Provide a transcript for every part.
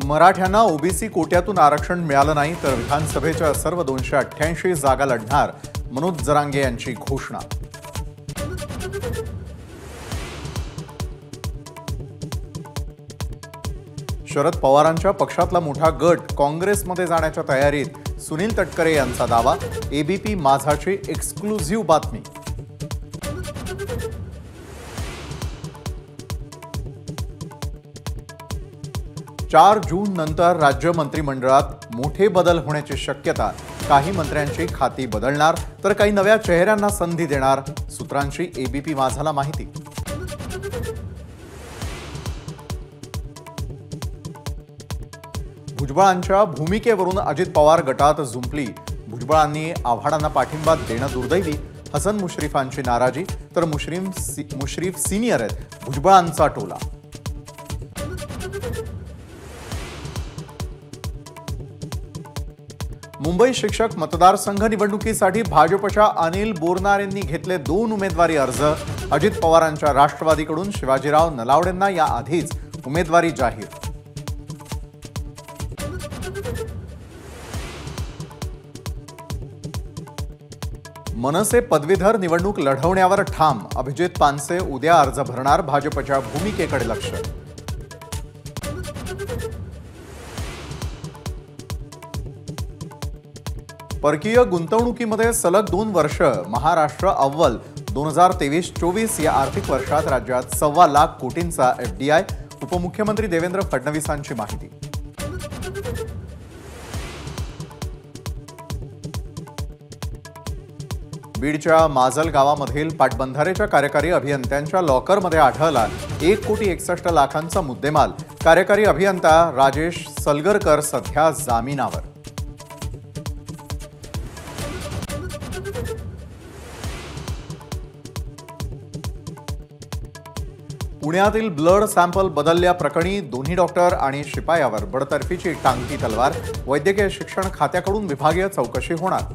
मराठ्यांना ओबीसी कोट्यातून आरक्षण मिळालं नाही तर विधानसभेच्या सर्व 288 जागा लढणार, मनोज जरांगे यांची घोषणा। शरद पवारांच्या पक्षातला मोठा गट काँग्रेसमध्ये जाण्याच्या तयारीत, सुनील तटकरे यांचा दावा। एबीपी माझाची एक्सक्लुझिव्ह बातमी। 4 जून नंतर राज्य मंत्रिमंडळात मोठे बदल होण्याची शक्यता। काही मंत्र्यांची खाती बदलणार तर काही नव्या चेहऱ्यांना संधी देणार, सूत्रांची एबीपी माझाला माहिती। भुजबळांच्या भूमिकेवरून अजित पवार गटात जुंपली। भुजबळांनी आव्हाडांना पाठिंबा देणं दुर्दैवी, हसन मुश्रीफांची नाराजी, तर मुश्रीफ सिनियर आहेत भुजबळांचा टोला। मुंबई शिक्षक मतदारसंघ निवडणुकीसाठी भाजपच्या अनिल बोरनारेंनी घेतले 2 उमेदवारी अर्ज। अजित पवारांच्या राष्ट्रवादीकडून शिवाजीराव नलावडेंना याआधीच उमेदवारी जाहीर। मनसे पदवीधर निवडणूक लढवण्यावर ठाम। अभिजित पानसे उद्या अर्ज भरणार, भाजपच्या भूमिकेकडे लक्ष। परकीय गुंतवणुकीमध्ये सलग 2 वर्ष महाराष्ट्र अव्वल। 2023-24 या आर्थिक वर्षात राज्यात 1.25 लाख कोटींचा एफडीआय। उपमुख्यमंत्री देवेंद्र फडणवीसांची माहिती। बीडच्या माजल गावामधील पाटबंधारेच्या कार्यकारी अभियंत्यांच्या लॉकरमध्ये आढळला 1,61,00,000चा मुद्देमाल। कार्यकारी अभियंता राजेश सलगरकर सध्या जामिनावर। पुण्यातील ब्लड सॅम्पल बदलल्याप्रकरणी दोन्ही डॉक्टर आणि शिपायावर बडतर्फीची टांगती तलवार। वैद्यकीय शिक्षण खात्याकडून विभागीय चौकशी होणार।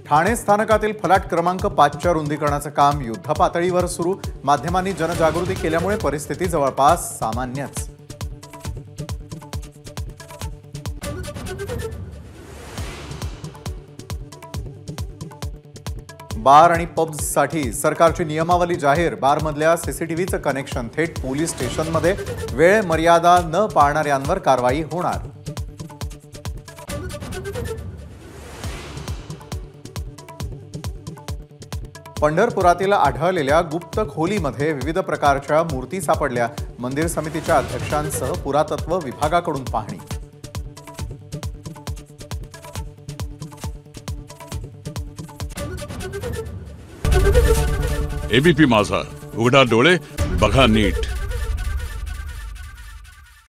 ठाणे स्थानकातील फलाट क्रमांक 5च्या रुंदीकरणाचं काम युद्धपातळीवर सुरू। माध्यमांनी जनजागृती केल्यामुळे परिस्थिती जवळपास सामान्यच। बार आणि पब्ससाठी सरकारची नियमावली जाहीर। बारमधल्या सीसीटीव्हीचं कनेक्शन थेट पोलीस स्टेशनमध्ये। वेळ मर्यादा न पाळणाऱ्यांवर कारवाई होणार। पंढरपुरातील आढळलेल्या गुप्त खोलीमध्ये विविध प्रकारच्या मूर्ती सापडल्या। मंदिर समितीच्या अध्यक्षांसह पुरातत्व विभागाकडून पाहणी। एबीपी माझा, उघडा डोळे बघा नीट।